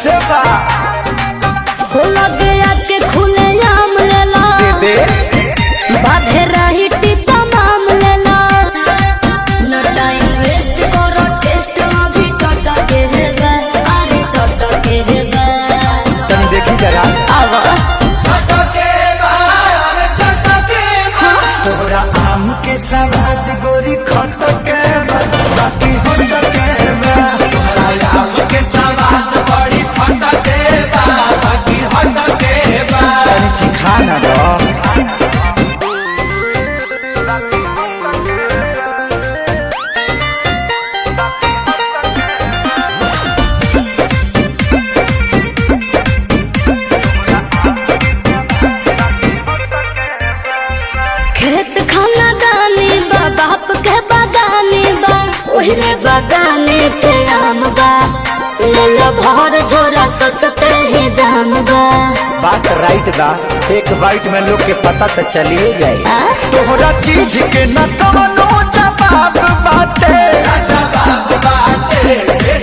कैसे बा हो लगे आके खुले आम लेला दे बाधे रही तमाम लेला न टाइम वेस्ट करो टेस्ट अभी टट के है बे अरे टट के है बे तनी देखी जरा आवा तोरा आम के सवाद गोरी खट के बा, बाकी होट के बा। तोरा आम के सवाद बड़ी खट के बा, बाकी होट के बा। तनी चिखा ना दो खेत खाना दानी बा बाप के बागानी बा ओहरे बागाने पे आम बा ले लो भर झोरा सस्ते ही दाम बा बात राइट बा एक बाइट में लोग के पता तो चलिए जाए तोहरा चीज के न कवनो जवाब बाटे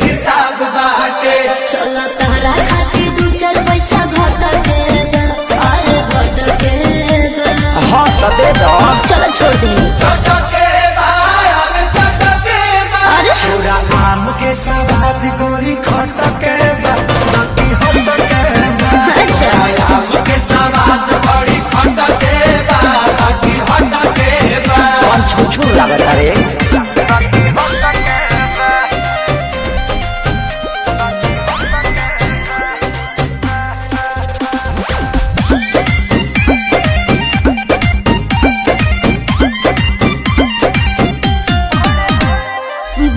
हिसाब बाटे चलो तहरा खातिर दू चार पैसा घट के बा अरे घट के बा हाँ तो दे दो चलो छोड़ दी अरे पूरा आम के सवाद गोरी खट के बा, बाकी होट के बा। अच्छा आम के सवाद बड़ी खट के बा, बाकी होट के बा। कौन छुछू लागत रे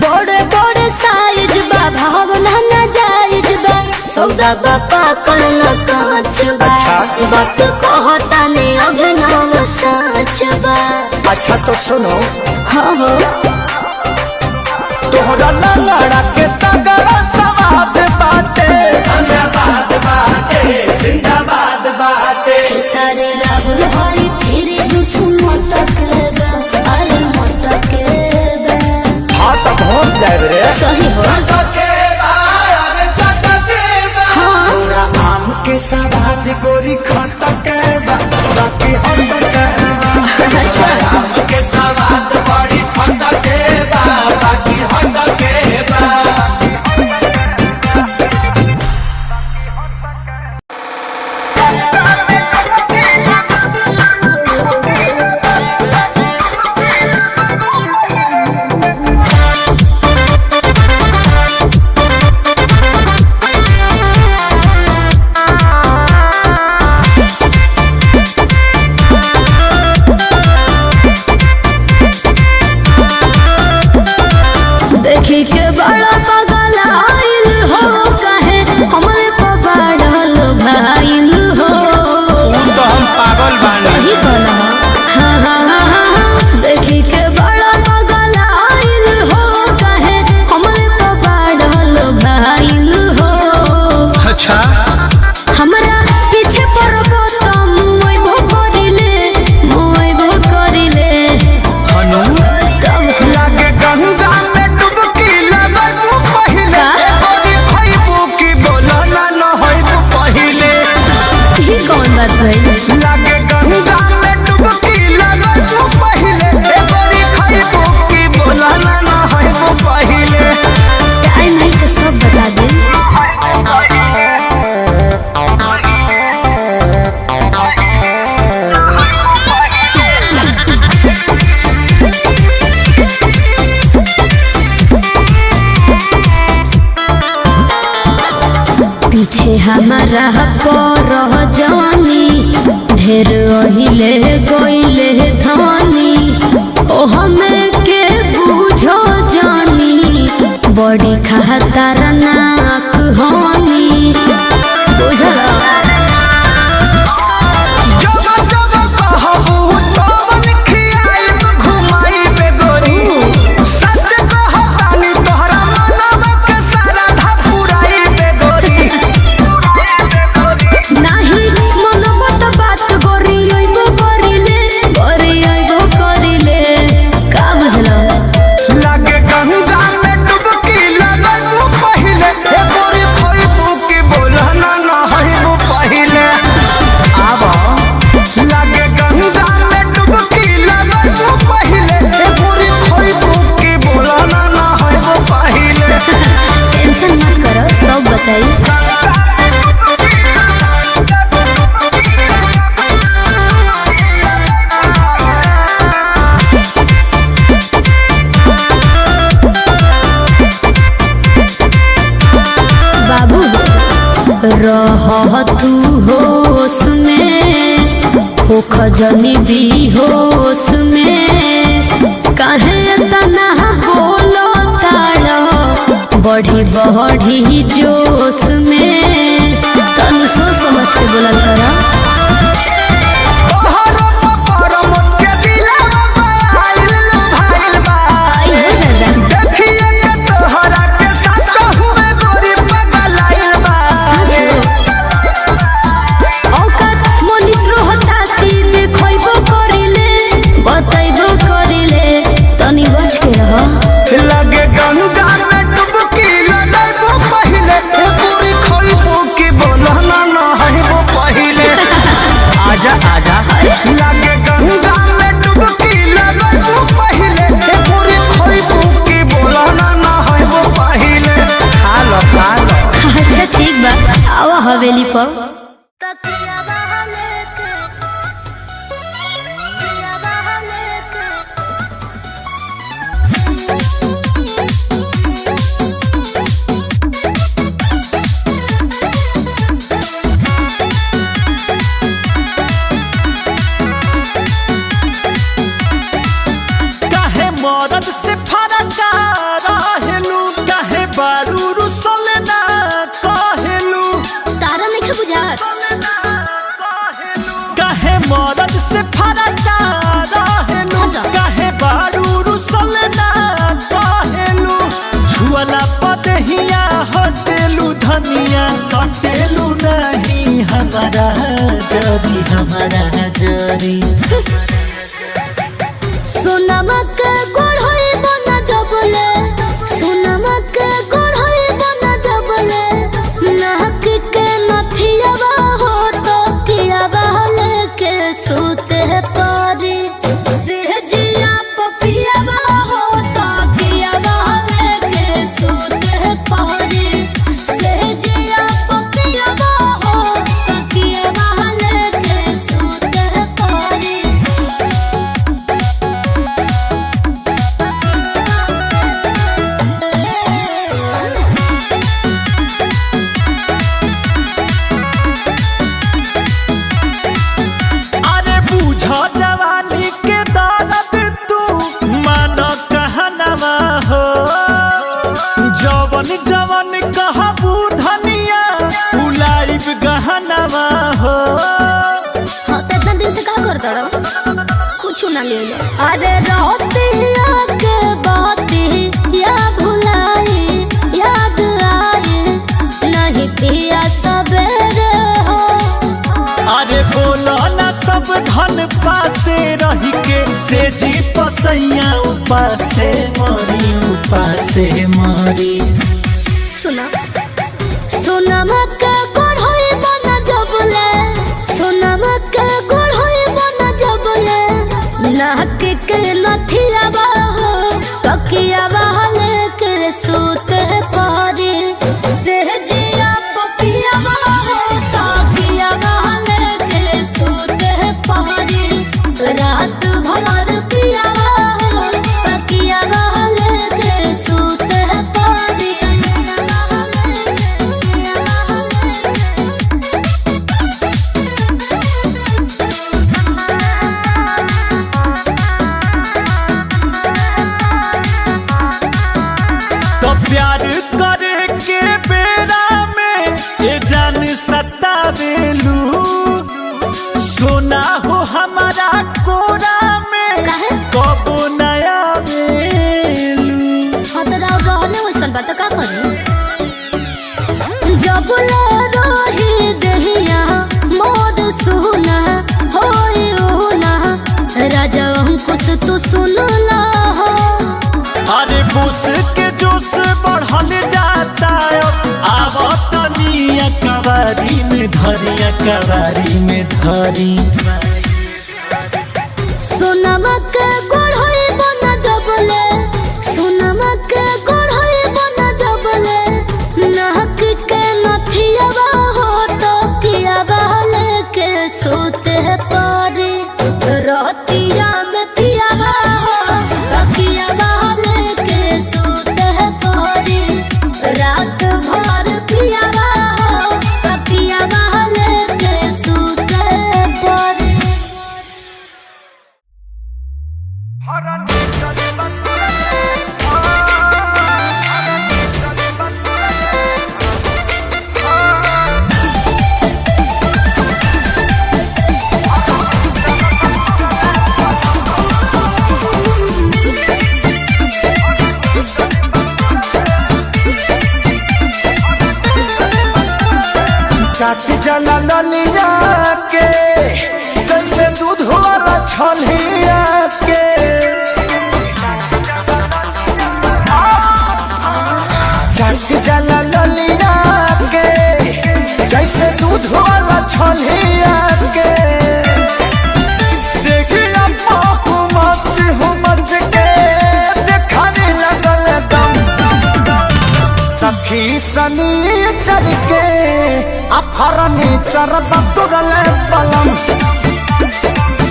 बड़े बड़े साइज बा भावना ना जायज बा सौदा बापा करना कांच बा अच्छा। वक्त कहता ने अभिनव सच बा अच्छा तो सुनो हाँ हो तोहरा लड़ा के तगड़ा सवाद बाटे जिंदाबाद बाटे जिंदाबाद बाटे सारे राहुल हरी फिर जुस मटक बा अरे मटक बा हाँ तो पहुँच जाए रे सही हो हाँ पूरा आम के सवाद गोरी खट के बा, बाकी होट के बा। अच्छा आम के सवाद बड़ी खट के बा, बाकी होट के बा। देखी के बड़ा पगल आइल हो कहे हमरे पे बढ़ल भाइल हो तो हम पागल सही बना हाँ हाँ हाँ हाँ देखी के बड़ा पगल आइल हो कहे हमरे पे बढ़ल भाइल हो अच्छा हमरा पीछे पड़बो तो मुइबो करिले हनु कब लागे गंगा में डुबकी लगबू पहिले का? गोरी खइबू की बोला ना न होइबू पहिले ही कौन बात भइल लागे गंगा में डुबकी लगबू पहिले गोरी खइबू की बोला ना न होइबू पहिले टाइम है तो सब बता दे पीछे हमारा पर जवानी ढेर ओहिले गोइले धवानी ओ हमें के बूझो जानी बड़ी खहतर नाक होनी बुझला जब जब कहबू तवन खियाइब घुमाइब गोरी सच कहतानी तोहरा मनवा के सारा धा पुराइब गोरी नाही मनोबत बात गोरी ओइबो करिले का बुझला लागे गंगा में डुबकी लगबू पहिले गोरी खइबू की बोला बताइए। बाबू रह तू होश में हो खजनी भी होश में काहे तना बोलो तारा बढ़ी बढ़ी जोश में तन सोच समझ के बोलल करा। अच्छा ठीक बा आवा हवेली पर। मरद से फरक रहेलू काहे बारू रुसल ना कहेलू तारा नहीं बुझात काहे मरद से फरक रहेलू काहे बारू रुसल ना कहेलू झुअला पदहिया हटेलू धनिया सटेलू नहीं हमारा जरी सोनमा के गोड़ होई बना जबले सोनमा के गोड़ होई बना जबले नाक के नथियावा हो तो कियावा लेके सूते पारी सेजिया पपियावा हो तो कियावा लेके सूते पारी सेजिया पपियावा हो तो कियावा लेके सूते पारी। जवानी के दर्द तू मान कहनवा हो जवन जवन कहबू धनिया उलाइब गहनवा हो। हाँ तो इतना दिन से क्या करता रहो कुछ ना ले लो। अरे रोतिया के बाती या भुलाई याद आई नहीं पिया सवेरे हो। अरे बोलो ना सब धन पासे रही के से जी पसैया उपासे मरी सुना सुना मक्का गोड़ होई बना जबले सुना मक्का गोड़ होई बना जबले नाक के नथियावा हो तकियावा लेके सूते पारी सेजिया पपियावा हो तकियावा लेके सूते पारी रात भर पियावा हो तकियावा लेके सूते पारी। तो प्यार करे के बेरा में ये जान सतावेलू सोना हो हमारा कोरा में कबो नया बेलू। हाँ तो रहने वैसन बात का करी जब ले रही दहिया मोद सुना होई उना राजा अंकुश तू सुन ला हो। अरे बुस के जोश बढ़ल जाता आवत निया कवारी में धरी सोनमा के गोड़ होई बना जबले सोनमा के गोड़ होई बना जबले नाक के चाट जला ललिया के जैसे दूध वाला छलिया के चाट जला ललिया के जैसे दूध वाला छलिया के देखिया पाहु मच के देखाने लगल दम सखी सनी चल के अफरनी चरब तुरल पलम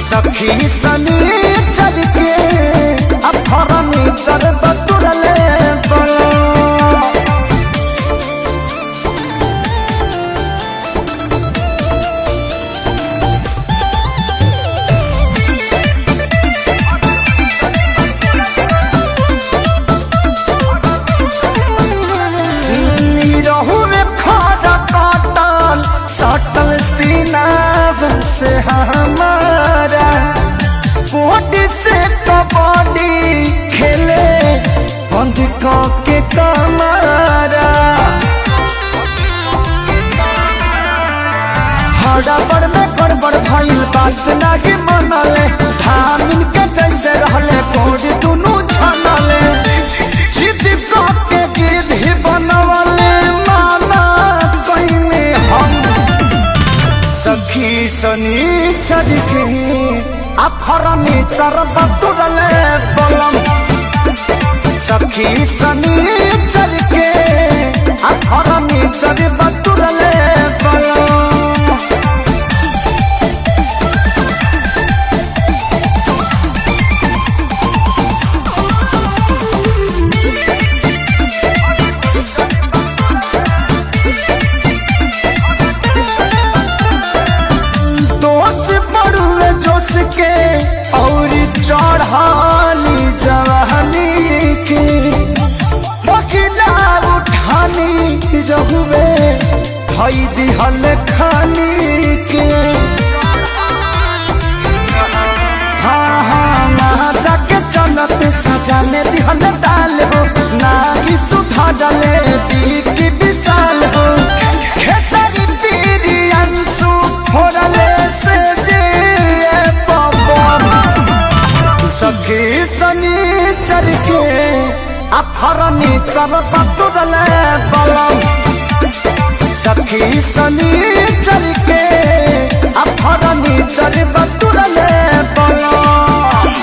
सखी सनी चल के अफरनी चरब तुरल पलम सटल सीना से हमारा बॉडी से कबड्डी खेले बंद के कमारा हड़बड़ में गड़बड़ भइल बात नाही मनले धामिन के जैसे रहले बॉडी दुनू छनले जिद के गिद्ध ही बनवले माना कइने हम सखी सनी चल के अफरनी चरब तुरल बलम सखी सनी चल के अफरनी चरब तुरल बलम के और चढ़ानी जवानी के बकिला उठानी रहुए भई दिहल खानी के हाँ हाँ ना जाके चलत सजाने दिहल डाल हो ना ही सुधा डाले बीकी विशाल हो खेसारी पीरी अंशु फोड़ले से सखी सनी चल के अफरनी चरब तुरल बलम सखी सनी चल के अफरनी चरब तुरल बलम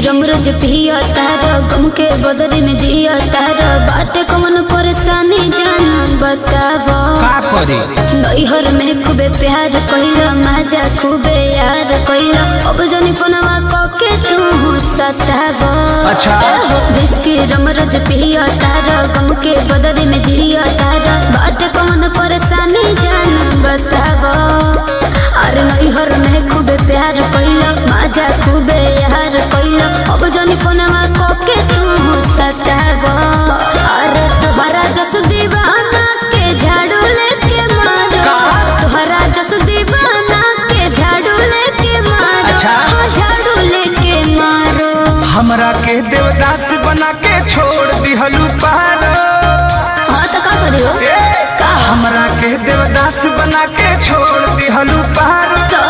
रमरज पिया तारा गम के बदरी में जिया तारा बाटे कौन परेशानी जान बतावा का करे नैहर में खूबे प्यार कइला मजा खूबे यार कइला अब जनी पनवा के तू सतावा अच्छा बिस्की रमरज पिया तारा गम के बदरी में जिया तारा बाटे कौन परेशानी जान बतावा अरे नैहर में खूबे प्यार कइला मजा खूबे यार कइला अब जनी पनवा के तू सतावा अरे तोहरा जस दीवाना के झाड़ू लेके मारो तोहरा जस दीवाना के झाड़ू लेके मारो अच्छा झाड़ू लेके मारो हमरा के देवदास बना के छोड़ दिहलू पारो हाँ तो का करियो का हमरा के देवदास बना के छोड़ दिहलू पारो तो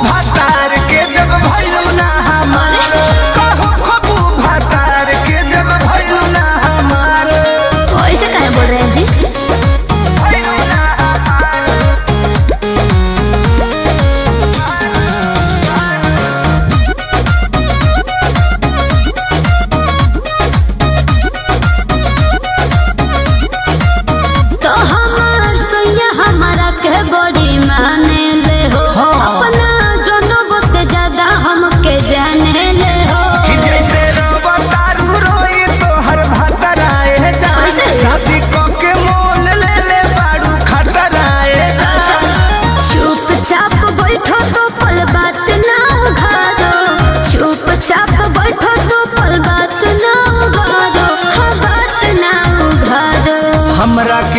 भातार के जब भइलू ना हमारो कहो खबू भातार के जब भइलू ना हमारो ऐसे काहे बोल रहे हैं जी भइलू ना हमारो तो हमार सैया हमारा के बड़ी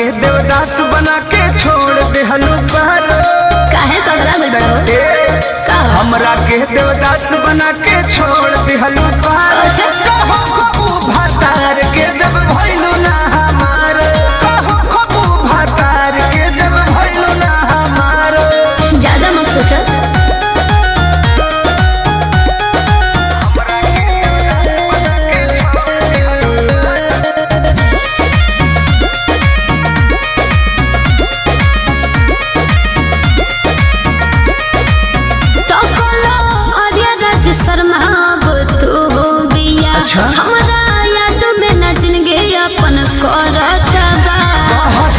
के देवदास बना के छोड़ देहलू पारो। काहे पगला गुल बड़ा हो हमरा के देवदास बना के छोड़ देहलू पारो। कहो खबू भातार के जब भइलू ना हमार, कहो खबू भातार के जब भइलू ना हमार। ज्यादा मत सोचो। हमरा याद में न जिंदगी अपन करता बा।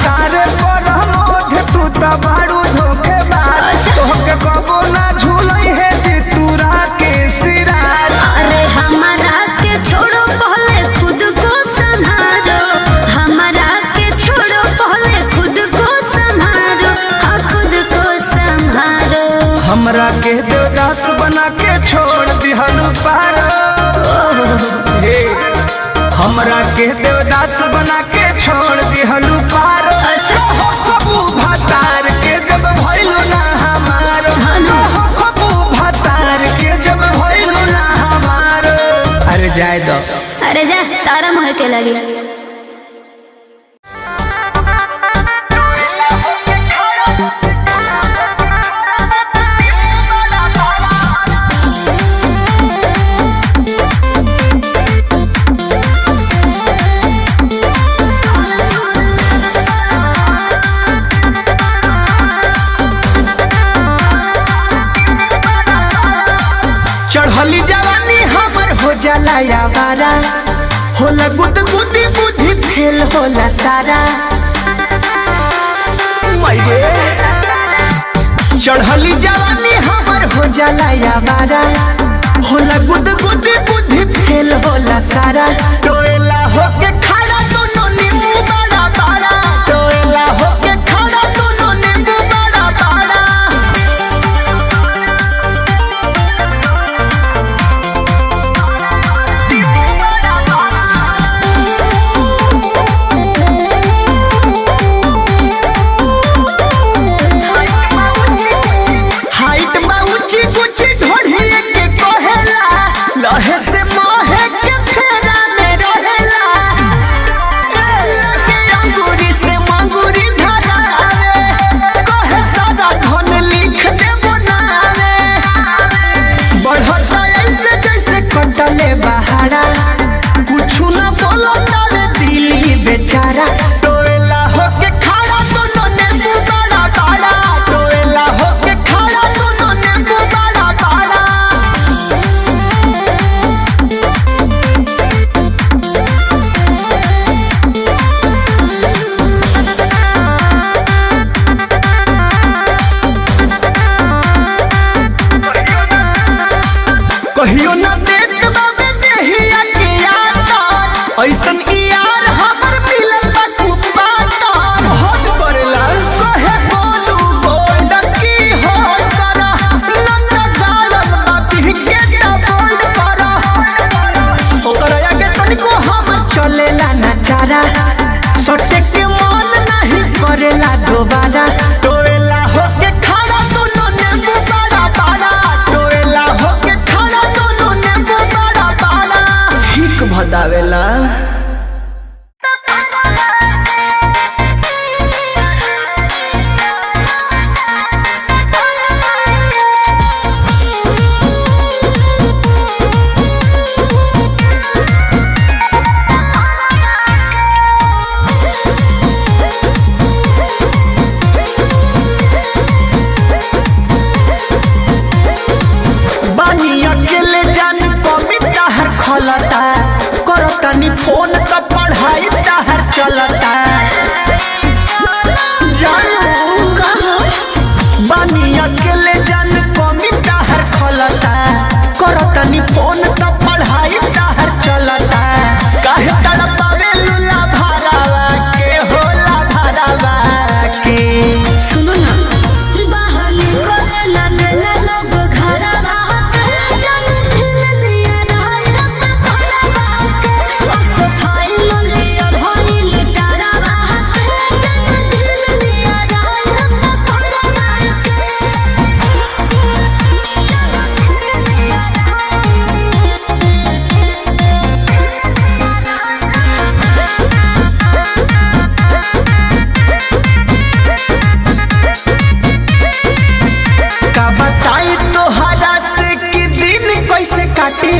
तारे पर मोध तू त बारू धोखेबाज। तोहके कबो ना झूलई है जे तूरा के सिराज। अरे हमारा के छोड़ो पहले खुद को संभालो, हमारा के छोड़ो पहले खुद को संभालो, हाँ खुद को संभालो। हमरा के देवदास बना के छोड़ दिहलू पारो। हमरा के देवदास बना के छोड़ दिहलू पारो। खबू भातार के जब भइलू ना हमार, खबू भातार के जब भइलू ना हमार। अरे जाए दो, अरे जा तारा मोह के लगी। चढ़ली जवानी हमर हो जाला यावारा, होला गुद गुदी बुद्धि फेल होला सारा। चढ़ली जवानी हमर हो जाला यावारा, होला गुद गुदी बुद्धि फेल होला सारा। टोएला होके खड़ा दोनों नींबू बड़ा बड़ा, टोएला होके खड़ा दोनों नींबू बड़ा बड़ा। लहे से मोहे के फेरा में रहेला।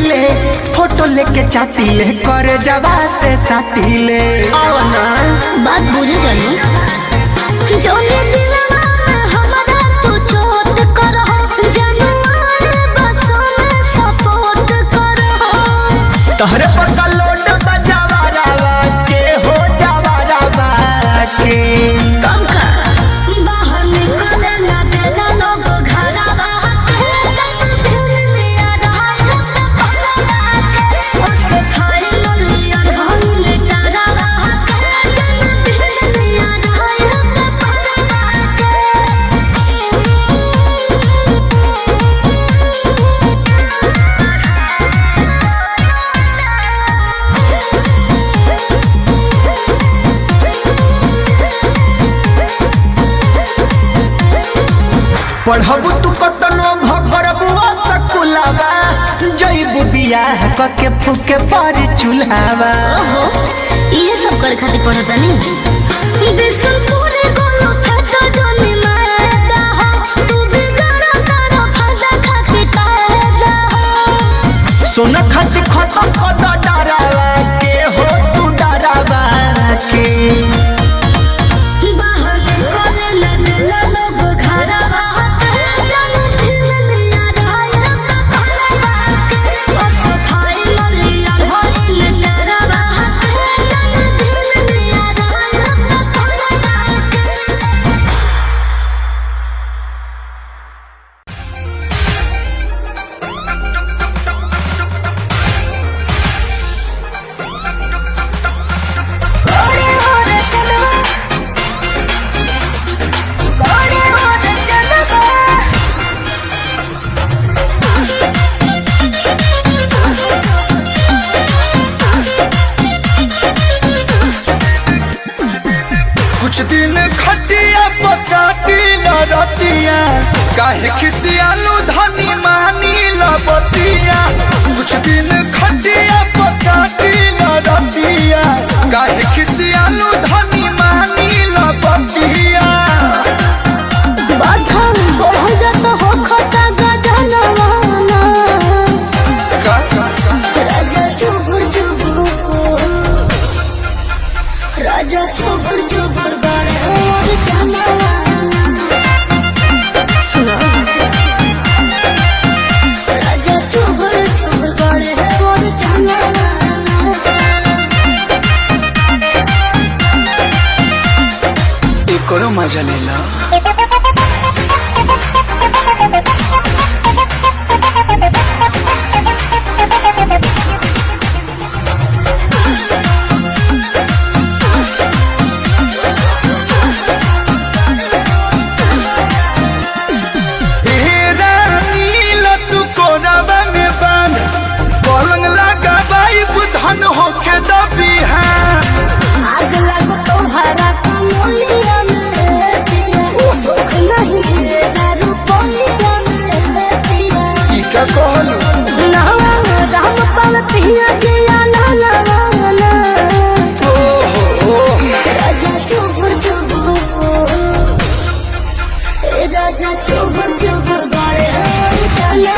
ले फोटो लेके चाटी ले करे जवा से साटी ले आओ ना बात बुझे जानी जोने दिलवा में हमारा तू चोट करहो जानवर बसों में सपोर्ट करहो तहरे पर कलोट बजावा रावा के हो जावा रावा के कम का बाहर निकले ना देला लोग घरवा के जब दिल में आ रहा है पलवा के उसे खाई लिया ढोल डरावा के जब दिल में आ रहा है पलवा के पढ़बू तू कतनो भगरबू सकुलावा जईबू बियाह कके फूके पर चूल्हावा ओहो ये सब कर खातिर पढ़ता नहीं बिसन पूरे गोलो फटा जोनी मारदा हो तू भी गाना तारो फटा खातिर कायदा हो सोना खातिर खत्म कद डरावा के हो तू डरावा के बाहर निकले ना दिला लोग घरवा के जब दिल में आ रहा है पलवा के ओ सफाई लिया ढोल डरावा के जब दिल में आ रहा है पलवा के कुछ दिन खटिया पकाटी लड़तिया काहे खिसियालू धनी मानी लबतिया कुछ दिन खटिया पकाटी लड़तिया काहे खिसियालू धनी मानी लबतिया बाधम बहुत हो खता गजनवाना राजा चुबुर चुबुर राजा चुबुर चुबुर गाड़े और जानवाना सुना राजा चुबुर चुबुर गाड़े और जानवाना एकरो मजा लेला पलंग लगा बाई बुधन होके दबी है आग लगो तुम्हारा कमलिया में पिया सुख नहीं मिलेगा रुपया में पिया ई का कहलू नवा राम पाल पिया जिया ना ना ओहो राजा चुबुर चुबुर ए राजा चुबुर चुबुर गाड़े चला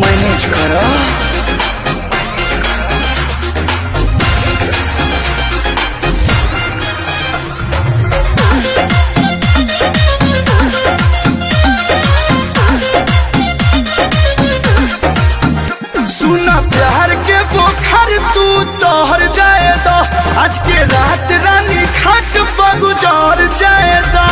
मैनेज करो सुना प्यार के बोखर तू तोहर जाए दो आज के रात रानी खाट पर गुजार जाए दो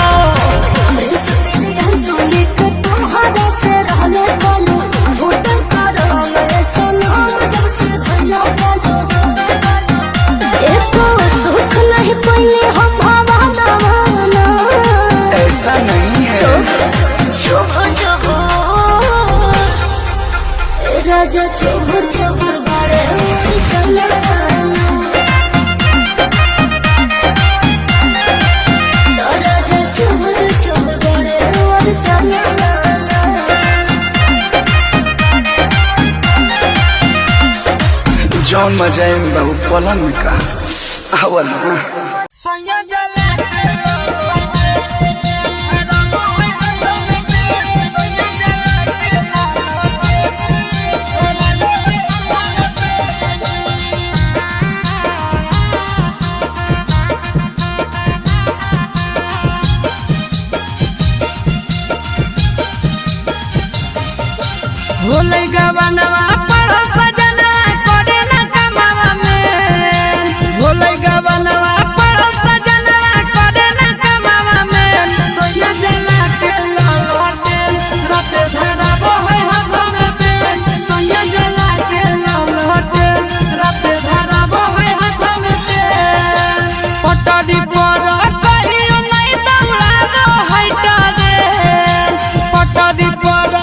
ऐसा नहीं है राजा चोभर चोभर बारे चला राजा चोभर चोभर बारे चला जौन मजा है बाबू पलंग में का आवल ना होलै गवनवा पड़ो सजना करे न कमावा में होलै गवनवा पड़ो सजना करे न कमावा में सोया जला के ललटे रात धरा बहै हाथ में पेन सोया जला के ललटे रात धरा बहै हाथ में पेन पटड़ी पर कहियो नहीं दौड़ा रो हटा रे पटड़ी पर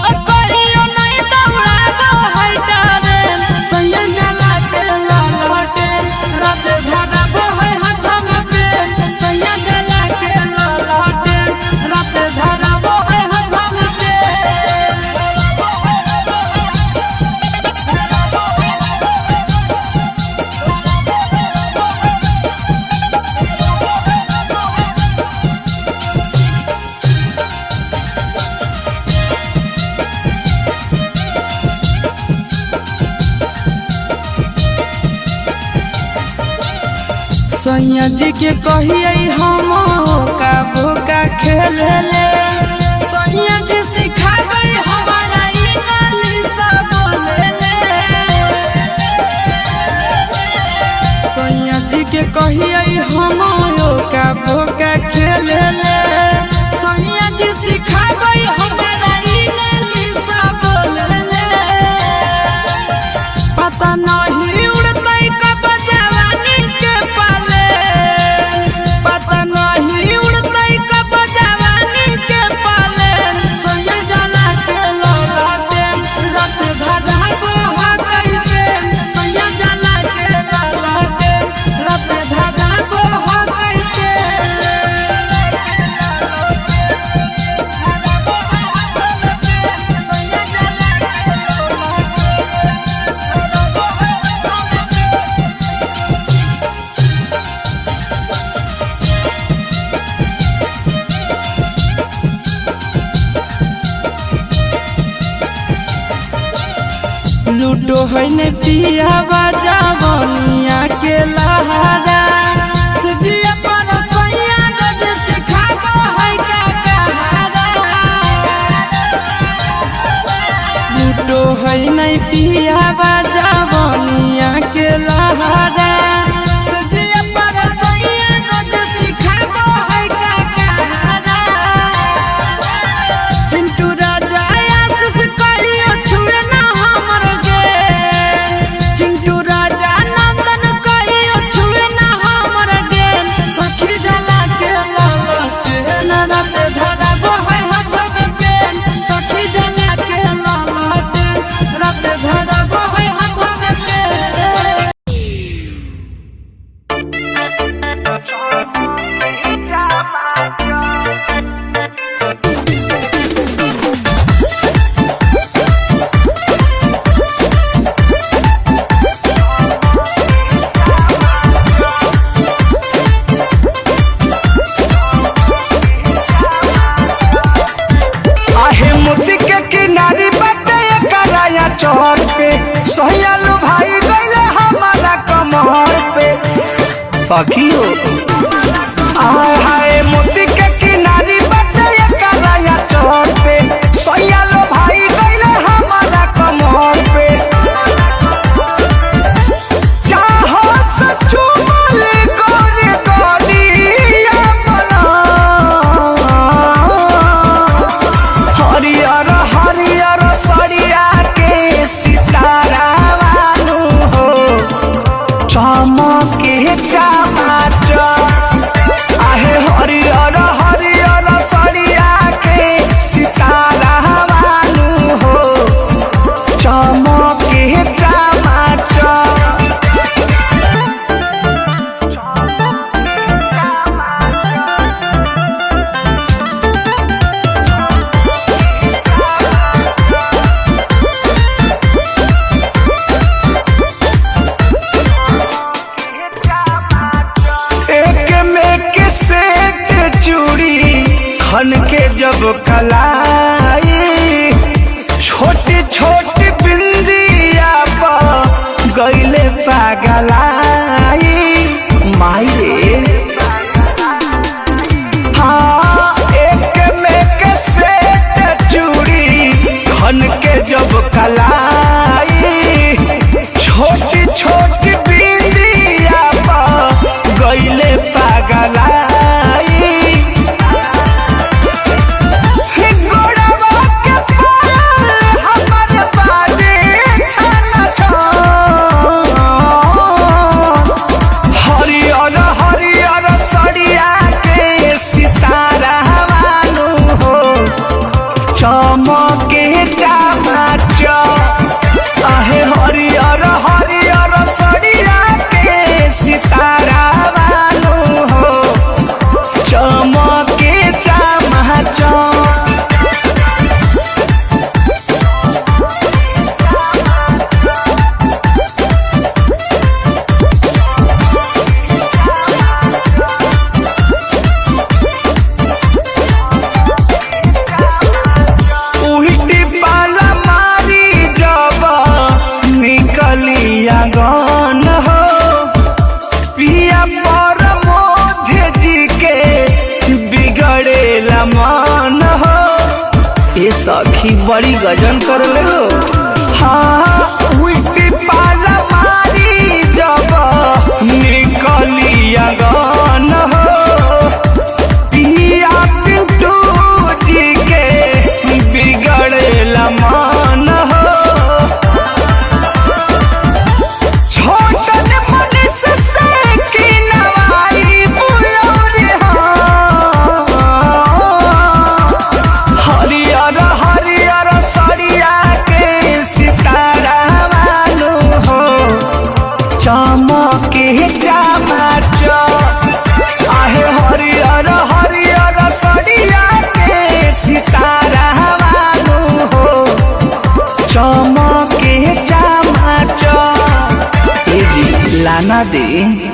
सैया जी के कहिए हम का भूका खेल ले सैया जी सिखा गई हमारा इंग्लिश बोले ले सैया जी के कहिए हम का भूका खेल ले सैया जी सिखा गई हमारा इंग्लिश बोले ले पता नहीं उड़ते कब जवानी के पाले लूटो है ने पिया बाजावनिया के लहारा सजिया पर सैया रोज सिखाबो है का कहारा लूटो है ने पिया बाजावनिया के लहारा सजिया पर सैया रोज सिखाबो है का कहारा चिंटू राजा आशीष कहियो छुए ना हमर चिंटू राजा नंदन कहियो छुए ना हमर गेन सखी जला के ललटे ना रात धरा बहै हाथ में पेन सखी जला के ललटे रात धरा बहै हाथ में पेन चौर पे सोहयालू भाई गईले हमारा कमर पे सखियो आय हाय मोती के किनारी बाटे कराया चौर पे सोहयालू भाई गईले हमारा कमर पे चाहो सचू माले गोरे गोरिया बना हरियर हरियर सड़िया सितारा वालू हो चमके चमाच खन के जब कलाई छोटी छोटी बिंदिया पर गईले पागलाई माई रे। हाँ एक में के सेट चूड़ी खन के जब कलाई छोटी छोटी बिंदिया पर गईले पागलाई। चमके चमाच आहे हरियर हरियर सड़िया के सितारा बानू हो चमके चमाच। गन हो पिया पर मोधे जी के बिगड़ेला मन हो ये सखी बड़ी गजन कर ले हो। हाँ उल्टी पाला मारी जब निकलिया गन हो पिया पिंटू जी के बिगड़ेला मन हो। चमके चमाच आहे हरियर हरियर सड़िया के सितारा बानू हो चमके चमाच। ए जी लाना दे।